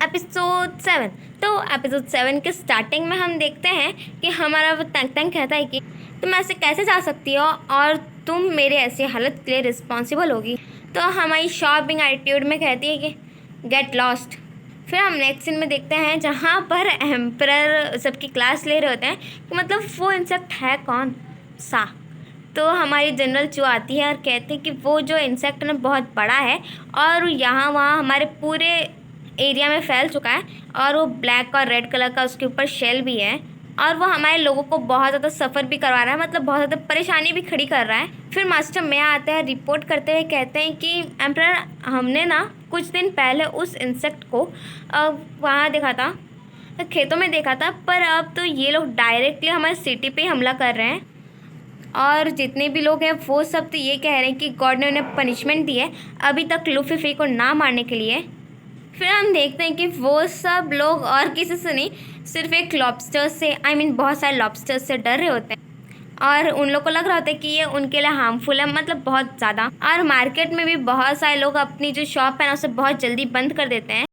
Episode 7। तो episode 7 के starting में हम देखते हैं कि हमारा वो तंग तंग कहता है कि तुम ऐसे कैसे जा सकती हो और तुम मेरे ऐसी हालत के लिए रिस्पॉन्सिबल होगी। तो हमारी शॉपिंग एटीट्यूड में कहती है कि गेट लॉस्ट। फिर हम नेक्स्ट सीन में देखते हैं जहाँ पर एम्परर सबकी क्लास ले रहे होते हैं कि मतलब वो इंसेक्ट है कौन सा। तो हमारी जनरल चू आती है और कहते हैं कि वो जो इंसेक्ट ना बहुत बड़ा है और यहाँ वहाँ हमारे पूरे एरिया में फैल चुका है और वो ब्लैक और रेड कलर का उसके ऊपर शेल भी है और वो हमारे लोगों को बहुत ज़्यादा सफ़र भी करवा रहा है, मतलब बहुत ज़्यादा परेशानी भी खड़ी कर रहा है। फिर मास्टर मैं आते हैं रिपोर्ट करते हुए कहते हैं कि एम्परर हमने ना कुछ दिन पहले उस इंसेक्ट को वहाँ देखा था, खेतों में देखा था, पर अब तो ये लोग डायरेक्टली हमारे सिटी पे हमला कर रहे हैं और जितने भी लोग हैं वो सब तो ये कह रहे हैं कि गॉड ने उन्हें पनिशमेंट दी है अभी तक लूफी को ना मारने के लिए। फिर हम देखते हैं कि वो सब लोग और किसी से नहीं, सिर्फ एक लॉबस्टर से बहुत सारे लॉबस्टर्स से डर रहे होते हैं और उन लोग को लग रहा होता है कि ये उनके लिए हार्मफुल है, मतलब बहुत ज़्यादा। और मार्केट में भी बहुत सारे लोग अपनी जो शॉप है ना उसे बहुत जल्दी बंद कर देते हैं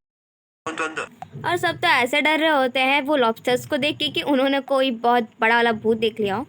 और सब तो ऐसे डर रहे होते हैं वो लॉबस्टर्स को देख के कि उन्होंने कोई बहुत बड़ा वाला भूत देख लिया हो।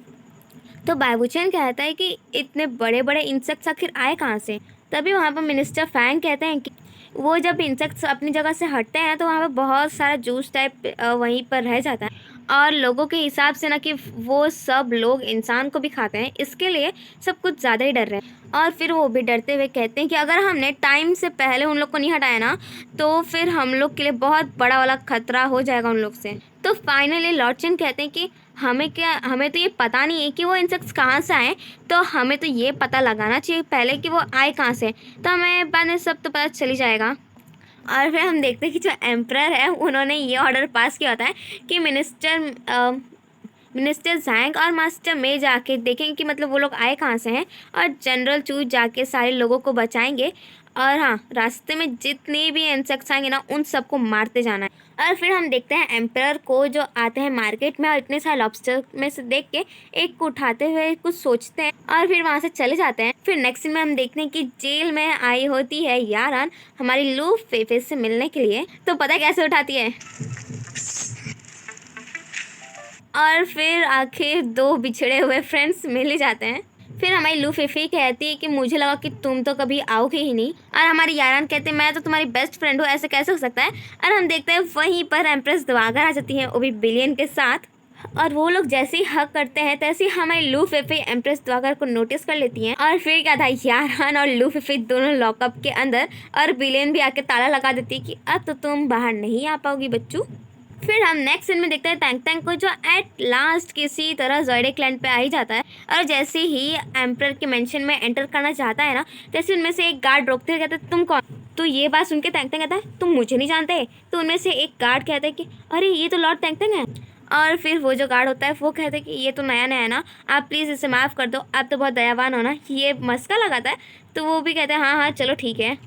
तो बाबूचैन कहता है कि इतने बड़े बड़े इंसेक्ट्स आखिर आए कहाँ से। तभी वहाँ पर मिनिस्टर फैंग कहते हैं कि वो जब इंसेक्ट्स अपनी जगह से हटते हैं तो वहाँ पर बहुत सारा जूस टाइप वहीं पर रह जाता है और लोगों के हिसाब से ना कि वो सब लोग इंसान को भी खाते हैं, इसके लिए सब कुछ ज़्यादा ही डर रहे हैं। और फिर वो भी डरते हुए कहते हैं कि अगर हमने टाइम से पहले उन लोग को नहीं हटाया ना तो फिर हम लोग के लिए बहुत बड़ा वाला खतरा हो जाएगा उन लोग से। तो फाइनली लॉर्ड चेन कहते हैं कि हमें तो ये पता नहीं है कि वो इंसेक्ट्स कहाँ से आए, तो हमें तो ये पता लगाना चाहिए पहले कि वो आए कहाँ से, तो हमें बाद में सब तो पता चली जाएगा। और फिर हम देखते हैं कि जो एम्परर है उन्होंने ये ऑर्डर पास किया होता है कि मिनिस्टर जैंग और मास्टर मे जाके देखेंगे कि मतलब वो लोग आए कहाँ से हैं और जनरल चू जाके सारे लोगों को बचाएंगे और हाँ, रास्ते में जितने भी इंसेक्ट्स आएंगे ना उन सबको मारते जाना है। और फिर हम देखते हैं एम्परर को जो आते हैं मार्केट में और इतने सारे लॉबस्टर में से देख के एक को उठाते हुए कुछ सोचते हैं और फिर वहाँ से चले जाते हैं। फिर नेक्स्ट सीन में हम देखते हैं कि जेल में आई होती है यारान हमारी लूफी से मिलने के लिए। तो पता कैसे उठाती है, और फिर आखिर दो बिछड़े हुए फ्रेंड्स मिल ही जाते हैं। फिर हमारी लूफी कहती है कि मुझे लगा कि तुम तो कभी आओगे ही नहीं, और हमारी यारान कहते हैं मैं तो तुम्हारी बेस्ट फ्रेंड हूँ, ऐसे कैसे हो सकता है। और हम देखते हैं वहीं पर एम्प्रेस दवागर आ जाती है, वो भी बिलियन के साथ, और वो लोग जैसे ही हक करते हैं तैसे ही हमारी लूफी एम्प्रेस दवागर को नोटिस कर लेती हैं। और फिर क्या था, यारान और लूफी दोनों लॉकअप के अंदर और बिलियन भी आके ताला लगा देती है कि अब तो तुम बाहर नहीं आ पाओगी बच्चू। फिर हम नेक्स्ट सीन में देखते हैं टैंक टैंक को जो एट लास्ट किसी तरह ज़ोडिएक लैंड पे आ ही जाता है और जैसे ही एम्परर के मेंशन में एंटर करना चाहता है ना तैसे उनमें से एक गार्ड रोकते हुए कहते हैं तुम कौन। तो ये बात सुन के टैंक टैंक कहता है तुम मुझे नहीं जानते। तो उनमें से एक गार्ड कहता है कि अरे ये तो लॉर्ड टैंक टैंक है। और फिर वो जो गार्ड होता है वो कहता है कि ये तो नया नया है ना, आप प्लीज़ इसे माफ़ कर दो, आप तो बहुत दयावान हो ना, ये मस्का लगाता है। तो वो भी कहते हैं हाँ हाँ चलो ठीक है।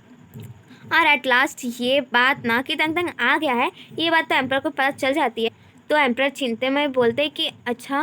और एट लास्ट ये बात ना कि तंग तंग आ गया है, ये बात तो एम्परर को पता चल जाती है। तो एम्परर चिंते में बोलते हैं कि अच्छा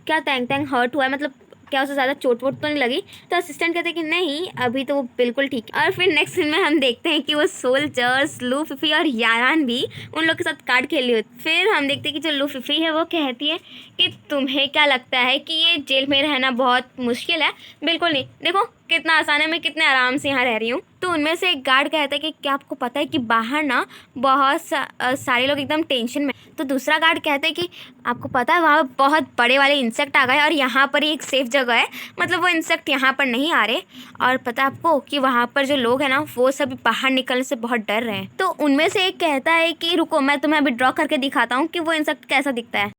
क्या तंग तंग हर्ट हुआ है, मतलब क्या उसे ज़्यादा चोट वोट तो नहीं लगी। तो असिस्टेंट कहते हैं कि नहीं अभी तो वो बिल्कुल ठीक है। और फिर नेक्स्ट सीन में हम देखते हैं कि वो सोल्जर्स लूफी और यारान भी उन लोग के साथ कार्ड खेल रही होती। फिर हम देखते हैं कि जो लूफी है वो कहती है कि तुम्हें क्या लगता है कि ये जेल में रहना बहुत मुश्किल है। बिल्कुल नहीं, देखो कितना आसान है, मैं कितने आराम से यहाँ रह रही हूँ। तो उनमें से एक गार्ड कहता है कि क्या आपको पता है कि बाहर ना बहुत सारे लोग एकदम टेंशन में। तो दूसरा गार्ड कहता है कि आपको पता है वहाँ बहुत बड़े वाले इंसेक्ट आ गए और यहाँ पर ही एक सेफ जगह है, मतलब वो इंसेक्ट यहाँ पर नहीं आ रहे। और पता है आपको कि वहाँ पर जो लोग हैं ना वो सभी बाहर निकलने से बहुत डर रहे हैं। तो उनमें से एक कहता है कि रुको मैं तुम्हें अभी ड्रॉ करके दिखाता हूँ कि वो इंसेक्ट कैसा दिखता है।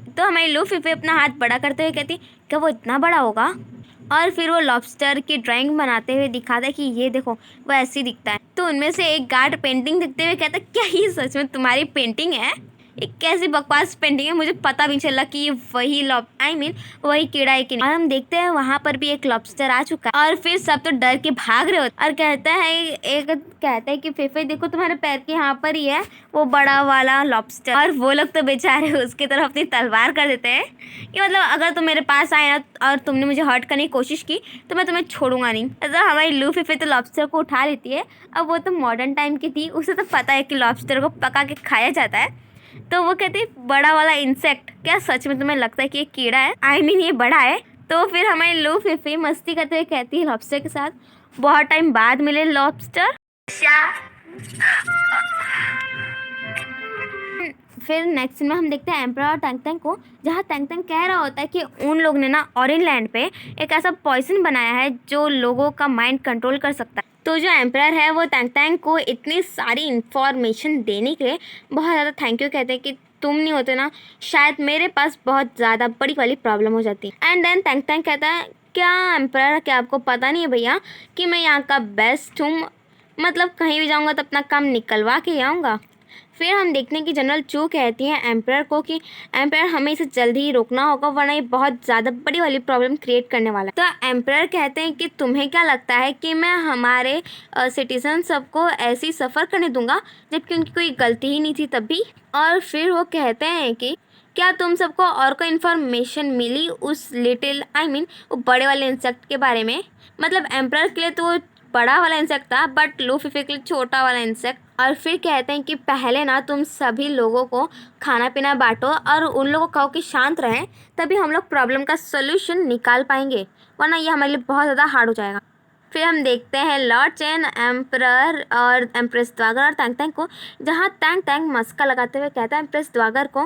तो हमारी लूफी अपना हाथ बड़ा करते हुए कहती क्या वो इतना बड़ा होगा। और फिर वो लॉबस्टर की ड्राइंग बनाते हुए दिखाता है कि ये देखो वो ऐसे ही दिखता है। तो उनमें से एक गार्ड पेंटिंग देखते हुए कहता है क्या ये सच में तुम्हारी पेंटिंग है। एक कैसी बकवास पेंटिंग है, मुझे पता भी नहीं चला कि ये वही वही कीड़ा है कि नहीं। और हम देखते हैं वहाँ पर भी एक लॉबस्टर आ चुका है और फिर सब तो डर के भाग रहे होते और कहता है कि फेफे देखो तुम्हारे पैर के यहाँ पर ही है वो बड़ा वाला लॉबस्टर। और वो लोग तो बेचारे उसकी तरफ अपनी तलवार कर देते हैं कि मतलब अगर तुम मेरे पास आए ना और तुमने मुझे हर्ट करने की कोशिश की तो मैं तुम्हें छोड़ूंगा नहीं। मतलब हमारी लूफी तो लॉबस्टर को उठा लेती है। अब वो तो मॉडर्न टाइम की थी, उसे तो पता है कि लॉबस्टर को पका के खाया जाता है। तो वो कहती है बड़ा वाला इंसेक्ट, क्या सच में तुम्हें लगता है कि ये कीड़ा है? ये बड़ा है? तो फिर हमारी लूफी मस्ती करते हुए कहती है लॉबस्टर के साथ, बहुत टाइम बाद मिले लॉबस्टर। फिर नेक्स्ट में हम देखते हैं एम्परर और टैंग को, जहाँ टैंग कह रहा होता है कि उन लोग ने ना ऑरेंज लैंड पे एक ऐसा पॉइजन बनाया है जो लोगों का माइंड कंट्रोल कर सकता है। तो जो एम्परर है वो टैंग को इतनी सारी इंफॉर्मेशन देने के लिए बहुत ज़्यादा थैंक यू कहते हैं कि तुम नहीं होते ना शायद मेरे पास बहुत ज़्यादा बड़ी वाली प्रॉब्लम हो जाती। एंड देन टैंग कहता है, क्या एम्परर, क्या आपको पता नहीं है भैया कि मैं यहाँ का बेस्ट हूँ, मतलब कहीं भी जाऊँगा तो अपना काम निकलवा के आऊँगा। फिर हम देखते हैं कि जनरल चू कहती हैं एम्परर को कि एम्परर हमें इसे जल्दी ही रोकना होगा वरना ये बहुत ज़्यादा बड़ी वाली प्रॉब्लम क्रिएट करने वाला है। तो एम्परर कहते हैं कि तुम्हें क्या लगता है कि मैं हमारे सिटीजन सबको ऐसे ही सफ़र करने दूंगा जबकि उनकी कोई गलती ही नहीं थी तब भी। और फिर वो कहते हैं कि क्या तुम सबको और कोई इन्फॉर्मेशन मिली उस वो बड़े वाले इंसेक्ट के बारे में? मतलब एम्परर के लिए तो वो बड़ा वाला इंसेक्ट था बट लूफी के लिए छोटा वाला इंसेक्ट। और फिर कहते हैं कि पहले ना तुम सभी लोगों को खाना पीना बांटो और उन लोगों को कहो कि शांत रहें, तभी हम लोग प्रॉब्लम का सोल्यूशन निकाल पाएंगे, वरना ये हमारे लिए बहुत ज़्यादा हार्ड हो जाएगा। फिर हम देखते हैं लॉर्ड चेन, एम्परर और एम्प्रेस द्वागर और टैंग को, जहाँ टैंग मस्का लगाते हुए कहता है एम्प्रेस द्वागर को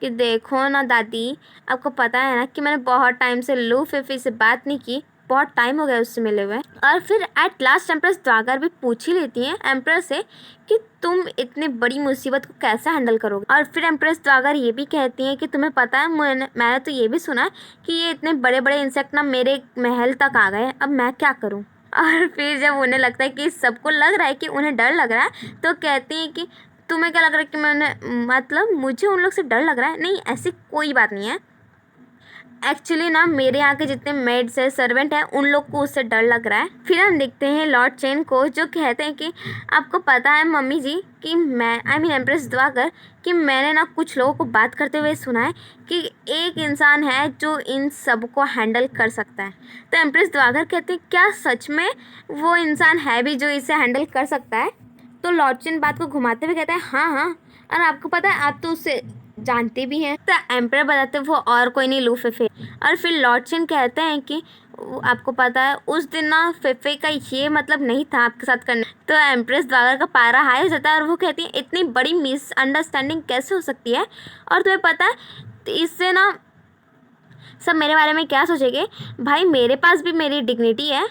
कि देखो ना दादी, आपको पता है ना कि मैंने बहुत टाइम से लूफी से बात नहीं की, बहुत टाइम हो गया उससे मिले हुए। और फिर एट लास्ट एम्प्रेस द्वागर भी पूछ ही लेती हैं एम्परर से कि तुम इतनी बड़ी मुसीबत को कैसे हैंडल करोगे। और फिर एम्प्रेस द्वागर ये भी कहती हैं कि तुम्हें पता है मैंने तो ये भी सुना है कि ये इतने बड़े बड़े इंसेक्ट ना मेरे महल तक आ गए, अब मैं क्या करूँ। और फिर जब उन्हें लगता है कि सबको लग रहा है कि उन्हें डर लग रहा है तो कहती हैं कि तुम्हें क्या लग रहा है कि मतलब मुझे उन लोग से डर लग रहा है? नहीं, ऐसी कोई बात नहीं है। एक्चुअली ना मेरे यहाँ के जितने मेड्स है, सर्वेंट है, उन लोग को उससे डर लग रहा है। फिर हम देखते हैं लॉर्ड चेन को, जो कहते हैं कि आपको पता है मम्मी जी कि मैं एम्प्रेस द्वागर कि मैंने ना कुछ लोगों को बात करते हुए सुना है कि एक इंसान है जो इन सब को हैंडल कर सकता है। तो एम्प्रेस द्वागर कहते हैं क्या सच में वो इंसान है भी जो इसे हैंडल कर सकता है? तो लॉर्ड चेन बात को घुमाते हुए कहते हैं हाँ, और आपको पता है आप तो उससे जानते भी हैं। तो एम्परर बताते वो और कोई नहीं लूफी। और फिर लॉर्ड चेन कहते हैं कि आपको पता है उस दिन ना फेफे का ये मतलब नहीं था आपके साथ करना। तो एम्प्रेस द्वागर का पारा हाई हो जाता है और वो कहती है इतनी बड़ी मिसअंडरस्टैंडिंग कैसे हो सकती है, और तुम्हें पता है तो इससे ना सब मेरे बारे में क्या सोचेंगे। भाई मेरे पास भी मेरी डिग्निटी है।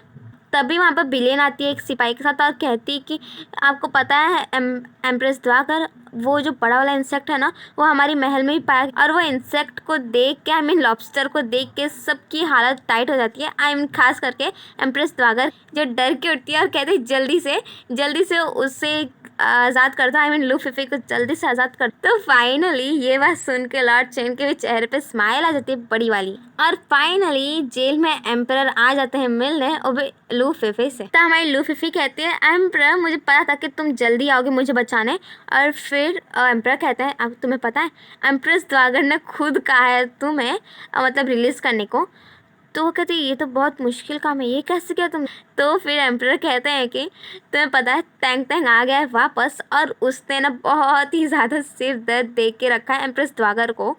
तभी वहाँ पर बिलियन आती है एक सिपाही के साथ और कहती है कि आपको पता है एम्प्रेस द्वागर वो जो बड़ा वाला इंसेक्ट है ना वो हमारी महल में ही पाया, और वो इंसेक्ट को देख के लॉबस्टर को देख के सबकी हालत टाइट हो जाती है। खास करके एम्प्रेस द्वागर जो डर के उठती है और कहती है जल्दी से उससे आज़ाद करता है। लूफी को जल्दी से आज़ाद कर। तो फाइनली ये बात सुन के लॉर्ड चेन के भी चेहरे पे स्माइल आ जाती है बड़ी वाली। और फाइनली जेल में एम्परर आ जाते हैं मिलने और भी लूफी से। तो हमारी लूफी कहती है एम्परर मुझे पता था कि तुम जल्दी आओगे मुझे बचाने। और फिर एम्परर कहता है अब तुम्हें पता है एम्प्रेस द्वागर ने खुद कहा है तुम्हें मतलब रिलीज़ करने को। तो वो कहते हैं ये तो बहुत मुश्किल काम है, ये कैसे किया तुम? तो फिर एम्परर कहते हैं कि तुम्हें पता है टैंग आ गया है वापस, और उसने ना बहुत ही ज़्यादा सिर दर्द दे के रखा है एम्प्रेस द्वागर को।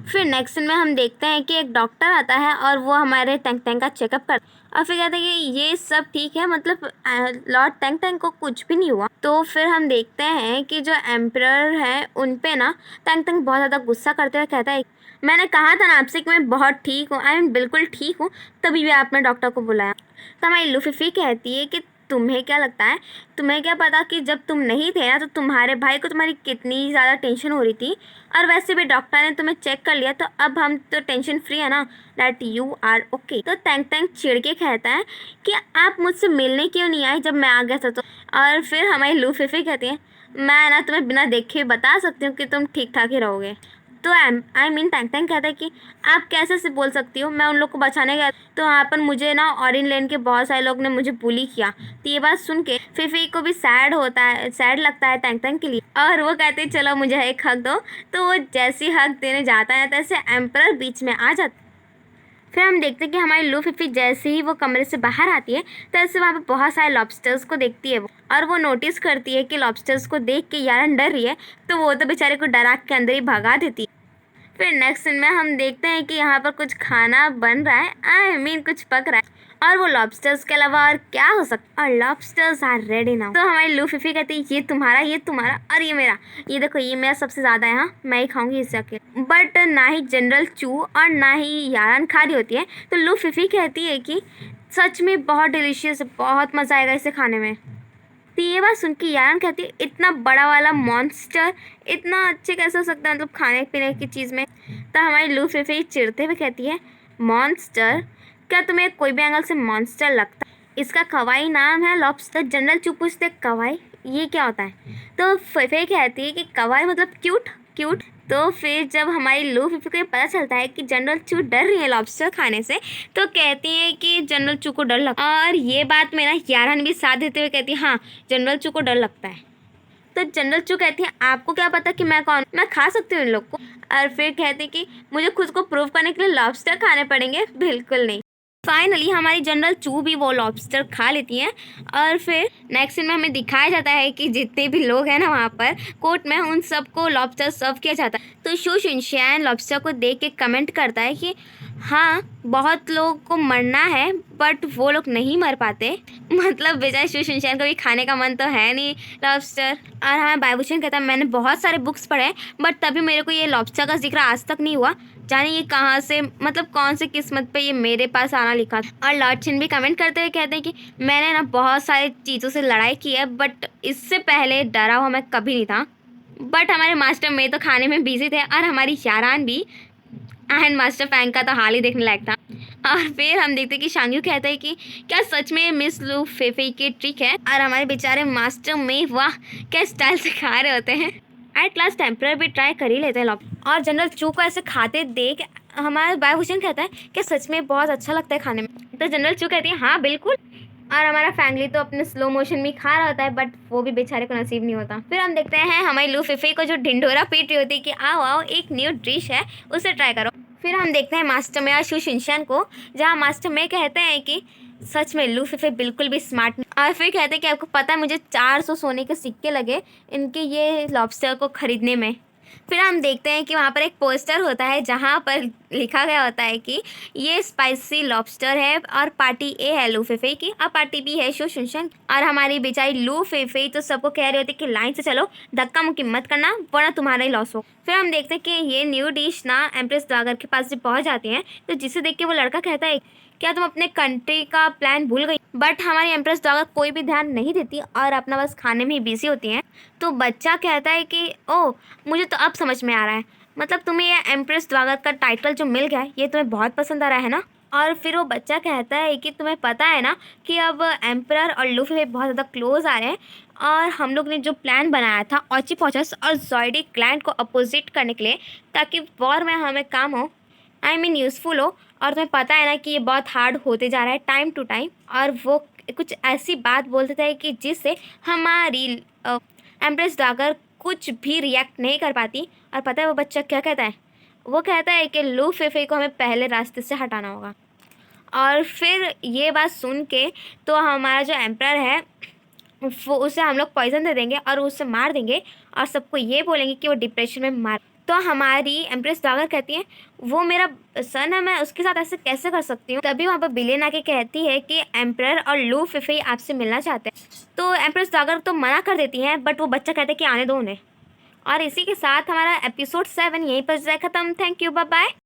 फिर नेक्स्ट में हम देखते हैं कि एक डॉक्टर आता है और वो हमारे टैंग का चेकअप करता है और फिर कहते हैं कि ये सब ठीक है, मतलब लॉर्ड टैंग को कुछ भी नहीं हुआ। तो फिर हम देखते हैं कि जो एम्परर है उन पे ना टैंग बहुत ज़्यादा गुस्सा करते हुए कहता है मैंने कहा था ना आपसे कि मैं बहुत ठीक हूँ, बिल्कुल ठीक हूँ, तभी भी आपने डॉक्टर को बुलाया। तो हमारी लूफी कहती है कि तुम्हें क्या लगता है, तुम्हें क्या पता कि जब तुम नहीं थे ना तो तुम्हारे भाई को तुम्हारी कितनी ज़्यादा टेंशन हो रही थी, और वैसे भी डॉक्टर ने तुम्हें चेक कर लिया तो अब हम तो टेंशन फ्री है ना, दैट यू आर ओके। तो टैंग चिढ़ के कहता है कि आप मुझसे मिलने क्यों नहीं आए जब मैं आ गया था तो। और फिर हमारी लूफी कहती है मैं ना तुम्हें बिना देखे बता सकती हूँ कि तुम ठीक ठाक ही रहोगे। तो आई मीन टैंक टैंक कहता है कि आप कैसे से बोल सकती हो, मैं उन लोग को बचाने गया तो वहाँ पर मुझे ना ऑरेंज लेन के बहुत सारे लोग ने मुझे बुली किया। तो ये बात सुन के फिफी को भी सैड लगता है टैंक टैंक के लिए, और वो कहते हैं चलो मुझे एक हक दो। तो वो जैसी हक देने जाता है तैसे एम्परर बीच में आ जाता है। फिर हम देखते हैं कि हमारी लू फिफी जैसे ही वो कमरे से बाहर आती है तैसे वहाँ पे बहुत सारे लॉबस्टर्स को देखती है वो, और वो नोटिस करती है कि लॉबस्टर्स को देख के यारन डर रही है, तो वो तो बेचारे को डरा के अंदर ही भगा देती है। फिर नेक्स्ट सीन में हम देखते हैं कि यहाँ पर कुछ खाना बन रहा है, आई मीन कुछ पक रहा है, और वो लॉबस्टर्स के अलावा और क्या हो सकता है, और लॉबस्टर्स आर रेडी नाउ। तो हमारी लू फिफी कहती है ये तुम्हारा और ये मेरा, ये देखो ये मेरा सबसे ज़्यादा है, हाँ मैं ही खाऊंगी इससे अकेले। बट ना ही जनरल चू और ना ही यारन खा रही होती है, तो लू फिफी कहती है कि सच में बहुत डिलीशियस है, बहुत मज़ा आएगा इसे खाने में। तो ये बात सुन के यारन कहती है इतना बड़ा वाला मॉन्स्टर इतना अच्छे कैसे हो सकता है, मतलब खाने पीने की चीज़ में। तो हमारी लू फिफी चिढ़ते हुए कहती है मॉन्स्टर, क्या तुम्हें कोई भी एंगल से मॉन्स्टर लगता है? इसका कवाई नाम है लॉबस्टर। जनरल चू पूछते कवाई ये क्या होता है? तो फिफी कहती है कि कवाई मतलब क्यूट क्यूट। तो फिर जब हमारी लू फिफी को ये पता चलता है कि जनरल चू डर रही है लॉबस्टर खाने से, तो कहती है कि जनरल चू को डर लगता है, और ये बात मेरा यारन भी साथ देते हुए कहती है हाँ जनरल चू को डर लगता है। तो जनरल चू कहती है आपको क्या पता कि मैं कौन, मैं खा सकती हूँ इन लोग को? और फिर कहती है कि मुझे खुद को प्रूव करने के लिए लॉबस्टर खाने पड़ेंगे? बिल्कुल नहीं। फाइनली हमारी जनरल चू भी वो लॉबस्टर खा लेती हैं, और फिर नेक्स्ट सीन में हमें दिखाया जाता है कि जितने भी लोग हैं ना वहाँ पर कोर्ट में, उन सबको लॉबस्टर सर्व किया जाता है। तो शू शिनचैन लॉबस्टर को देख के कमेंट करता है कि हाँ बहुत लोगों को मरना है बट वो लोग नहीं मर पाते, मतलब बेचारे शू शिनचैन को भी खाने का मन तो है नहीं लॉबस्टर। और हमें बायभूषण कहता है मैंने बहुत सारे बुक्स पढ़े बट तभी मेरे को ये लॉबस्टर का जिक्र आज तक नहीं हुआ, जाने ये कहाँ से, मतलब कौन सी किस्मत पे ये मेरे पास आना लिखा था। और लॉर्ड छिन भी कमेंट करते हुए कहते हैं कि मैंने ना बहुत सारी चीज़ों से लड़ाई की है बट इससे पहले डरा हुआ मैं कभी नहीं था। बट हमारे मास्टर में तो खाने में बिजी थे, और हमारी यारान भी, एंड मास्टर फैंग का तो हाल ही देखने लायक था। और फिर हम देखते हैं कि शांग्यू कहता है कि क्या सच में मिस लू फेफे की ट्रिक है, और हमारे बेचारे मास्टर में वाह क्या स्टाइल से खा रहे होते हैं। एट लास्ट टेम्परर भी ट्राई कर ही लेते हैं और जनरल चू को ऐसे खाते देख हमारा बायभूषण कहता है कि सच में बहुत अच्छा लगता है खाने में। तो जनरल चू कहती है हाँ बिल्कुल, और हमारा फैंगली तो अपने स्लो मोशन में खा रहा होता है बट वो भी बेचारे को नसीब नहीं होता। फिर हम देखते हैं हमारी लू फिफी को जो ढिंढोरा पीट रही होती है कि आओ आओ एक न्यू डिश है उसे ट्राई करो। फिर हम देखते हैं मास्टर में और शू शिनचैन को, जहाँ मास्टर में कहते हैं कि सच में लू फिफी बिल्कुल भी स्मार्ट नहीं। और फिर कहते हैं कि आपको पता है मुझे 400 सोने के सिक्के लगे इनके ये लॉबस्टर को खरीदने में। फिर हम देखते हैं कि वहाँ पर एक पोस्टर होता है जहाँ पर लिखा गया होता है कि ये स्पाइसी लॉबस्टर है और पार्टी ए है लू फिफी की और पार्टी बी है शू शिनचैन। और हमारी बेचारी लू फिफी तो सबको कह रही होती है कि लाइन से चलो, धक्का मुक्की मत करना वरना तुम्हारा ही लॉस हो। फिर हम देखते हैं कि ये न्यू डिश ना एम्प्रेस ड्रागर के पास जब पहुँच जाती हैं तो जिसे देख के वो लड़का कहता है क्या तुम अपने कंट्री का प्लान भूल गई? बट हमारी एम्प्रेस ड्रागर कोई भी ध्यान नहीं देती और अपना बस खाने में ही बिजी होती हैं। तो बच्चा कहता है कि ओह मुझे तो अब समझ में आ रहा है, मतलब तुम्हें ये एम्प्रेस ड्रागर का टाइटल जो मिल गया है ये तुम्हें बहुत पसंद आ रहा है ना। और फिर वो बच्चा कहता है कि तुम्हें पता है ना कि अब एम्परर और लू फिफी बहुत ज़्यादा क्लोज आ रहे हैं और हम लोग ने जो प्लान बनाया था ऑचिपोचस और ज़ॉइडी क्लैन को अपोजिट करने के लिए ताकि वॉर में हमें काम हो, आई मीन यूज़फुल हो। और तुम्हें पता है ना कि ये बहुत हार्ड होते जा रहा है टाइम टू टाइम, और वो कुछ ऐसी बात बोलते थे कि जिससे हमारी एम्प्रेस ड्रागर कुछ भी रिएक्ट नहीं कर पाती। और पता है वो बच्चा क्या कहता है? वो कहता है कि लू फिफी को हमें पहले रास्ते से हटाना होगा। और फिर ये बात सुन के तो हमारा जो एम्परर है वो उसे हम लोग पॉइजन दे देंगे और उसे मार देंगे और सबको ये बोलेंगे कि वो डिप्रेशन में मार। तो हमारी एम्प्रेस ड्रागर कहती है वो मेरा सन है, मैं उसके साथ ऐसे कैसे कर सकती हूँ। तभी वहाँ पर बिलियन आके कहती है कि एम्परर और लू फिफी आपसे मिलना चाहते हैं। तो एम्प्रेस ड्रागर तो मना कर देती हैं बट वो बच्चा कहते हैं कि आने दो उन्हें। और इसी के साथ हमारा एपिसोड 7 यहीं पर जाए ख़त्म। Thank you, bye bye.